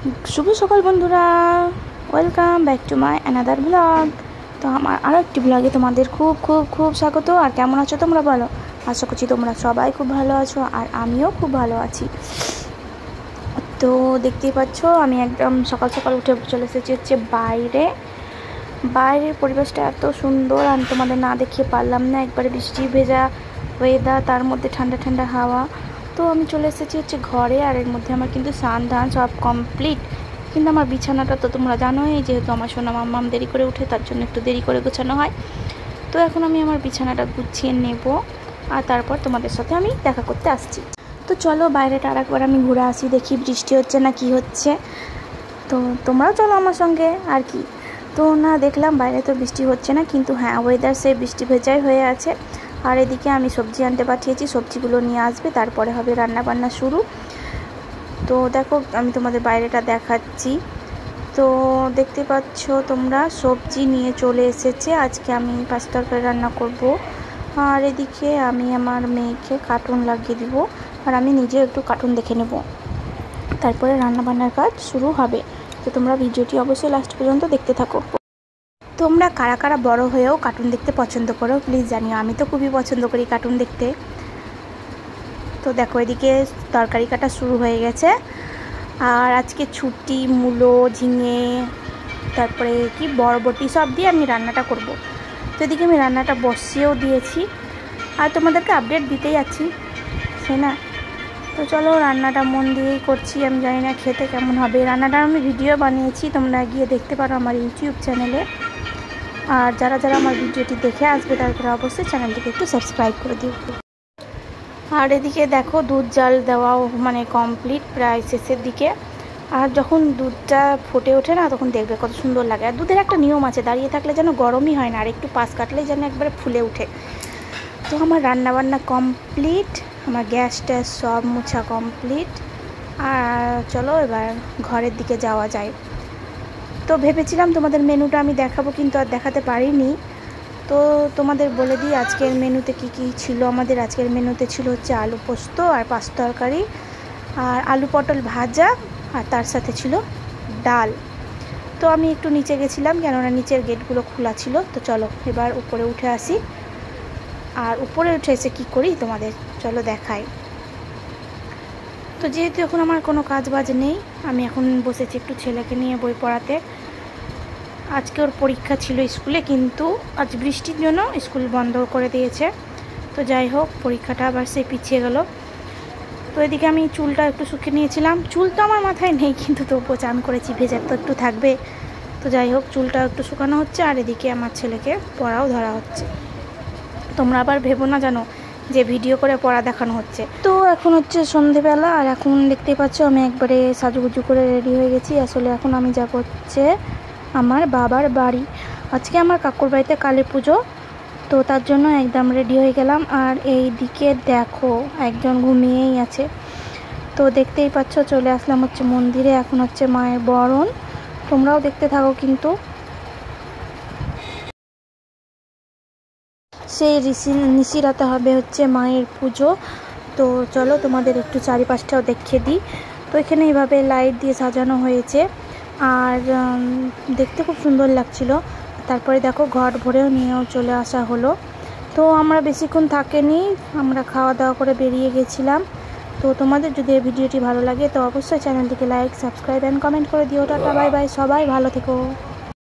শুভ সকাল বন্ধুরা, welcome back to my another blog. তো আমার আরও একটি ব্লগে তোমাদের খুব খুব খুব স্বাগত। আর কেমন আছো তোমরা বলো? আশা করছি তোমরা সবাই খুব ভালো আছো, আর আমিও খুব ভালো আছি। তো দেখতেই পাচ্ছ আমি একদম সকাল সকাল উঠে চলে এসেছি হচ্ছে বাইরের পরিবেশটা এত সুন্দর, আমি তোমাদের না দেখিয়ে পারলাম না। একবারে বৃষ্টি ভেজা ওয়েদার, তার মধ্যে ঠান্ডা ঠান্ডা হাওয়া। তো আমি চলে এসেছি হচ্ছে ঘরে, আর এর মধ্যে আমার কিন্তু স্নান ধান সব কমপ্লিট। কিন্তু আমার বিছানাটা তো তোমরা জানোই, যেহেতু আমার সোনা মাম্মাম দেরি করে উঠে, তার জন্য একটু দেরি করে গোছানো হয়। তো এখন আমি আমার বিছানাটা গুছিয়ে নেব, আর তারপর তোমাদের সাথে আমি দেখা করতে আসছি। তো চলো বাইরেটা আর একবার আমি ঘুরে আসি, দেখি বৃষ্টি হচ্ছে না কি হচ্ছে। তো তোমরাও চলো আমার সঙ্গে আর কি। তো না, দেখলাম বাইরে তো বৃষ্টি হচ্ছে না, কিন্তু হ্যাঁ ওয়েদার সে বৃষ্টি ভেজাই হয়ে আছে। আর এদিকে আমি সবজি আনতে পাঠিয়েছি, সবজিগুলো নিয়ে আসবে, তারপরে হবে রান্না বান্না শুরু। তো দেখো আমি তোমাদের বাইরেটা দেখাচ্ছি। তো দেখতে পাচ্ছ তোমরা সবজি নিয়ে চলে এসেছে। আজকে আমি পাঁচ তরকারি রান্না করব, আর এদিকে আমি আমার মেয়েকে কার্টুন লাগিয়ে দিব, আর আমি নিজে একটু কার্টুন দেখে নেব, তারপরে রান্না বান্নার কাজ শুরু হবে। তো তোমরা ভিডিওটি অবশ্যই লাস্ট পর্যন্ত দেখতে থাকো। তোমরা কারা কারা বড় হয়েও কার্টুন দেখতে পছন্দ করো প্লিজ জানিও। আমি তো খুবই পছন্দ করি কার্টুন দেখতে। তো দেখো এদিকে তরকারি কাটা শুরু হয়ে গেছে, আর আজকে ছুটি মূলো ঝিঙে তারপরে কি বরবটি সব দিয়ে আমি রান্নাটা করব। তো এদিকে আমি রান্নাটা বসিয়েও দিয়েছি, আর তোমাদেরকে আপডেট দিতেই আছি, তাই না? তো চলো রান্নাটা মন দিয়েই করছি। আমি জানি না খেতে কেমন হবে। রান্নাটা আমি ভিডিও বানিয়েছি, তোমরা গিয়ে দেখতে পারো আমার ইউটিউব চ্যানেলে। আর যারা যারা আমার ভিডিওটি দেখে আসবে তারা অবশ্যই চ্যানেলটিকে একটু সাবস্ক্রাইব করে দিও। আর এদিকে দেখো দুধ জাল দেওয়াও মানে কমপ্লিট, প্রায় শেষের দিকে। আর যখন দুধটা ফুটে ওঠে না, তখন দেখবে কত সুন্দর লাগে। আর দুধের একটা নিয়ম আছে, দাঁড়িয়ে থাকলে যেন গরমই হয় না, আর একটু পাশ কাটলেই যেন একবারে ফুলে ওঠে। তো আমার রান্নাবান্না কমপ্লিট, আমার গ্যাস ট্যাস সব মোছা কমপ্লিট। আর চলো এবার ঘরের দিকে যাওয়া যায়। তো ভেবেছিলাম তোমাদের মেনুটা আমি দেখাবো, কিন্তু আর দেখাতে পারিনি। তো তোমাদের বলে দিই আজকের মেনুতে কি কি ছিল। আমাদের আজকের মেনুতে ছিল হচ্ছে আলু পোস্ত আর পাঁচ তরকারি, আর আলু পটল ভাজা, আর তার সাথে ছিল ডাল। তো আমি একটু নিচে গেছিলাম, কেননা নিচের গেটগুলো খোলা ছিল। তো চলো এবার উপরে উঠে আসি, আর উপরে উঠে এসে কী করি তোমাদের চলো দেখাই। তো যেহেতু এখন আমার কোনো কাজ বাজ নেই, আমি এখন বসেছি একটু ছেলেকে নিয়ে বই পড়াতে। আজকে ওর পরীক্ষা ছিল স্কুলে, কিন্তু আজ বৃষ্টির জন্য স্কুল বন্ধ করে দিয়েছে। তো যাই হোক, পরীক্ষাটা আবার সে পিছিয়ে গেল। তো এদিকে আমি চুলটা একটু শুকিয়ে নিয়েছিলাম। চুল তো আমার মাথায় নেই, কিন্তু তবুও চান করেছি, ভেজার তো একটু থাকবে। তো যাই হোক, চুলটা একটু শুকানো হচ্ছে, আর এদিকে আমার ছেলেকে পড়াও ধরা হচ্ছে। তোমরা আবার ভেবো না জানো যে ভিডিও করে পড়া দেখানো হচ্ছে। তো এখন হচ্ছে সন্ধেবেলা, আর এখন দেখতেই পাচ্ছ আমি একবারে সাজুগুজু করে রেডি হয়ে গেছি। আসলে এখন আমি যাবো হচ্ছে আমার বাবার বাড়ি। আজকে আমার কাকুর বাড়িতে কালী পুজো, তো তার জন্য একদম রেডি হয়ে গেলাম। আর এই দিকে দেখো একজন ঘুমিয়েই আছে। তো দেখতেই পাচ্ছ চলে আসলাম হচ্ছে মন্দিরে। এখন হচ্ছে মায়ের বরণ, তোমরাও দেখতে থাকো। কিন্তু সেই নিশিরাতে হবে হচ্ছে মায়ের পুজো। তো চলো তোমাদের একটু চারিপাশটাও দেখিয়ে দিই। তো এখানে এইভাবে লাইট দিয়ে সাজানো হয়েছে, আর দেখতে খুব সুন্দর লাগছিল। তারপরে দেখো ঘট ভরেও নিয়েও চলে আসা হলো। তো আমরা বেশিক্ষণ থাকেনি, আমরা খাওয়া দাওয়া করে বেরিয়ে গেছিলাম। তো তোমাদের যদি এই ভিডিওটি ভালো লাগে তো অবশ্যই চ্যানেলটিকে লাইক সাবস্ক্রাইব অ্যান্ড কমেন্ট করে দিও। টাটা বাই বাই, সবাই ভালো থেকো।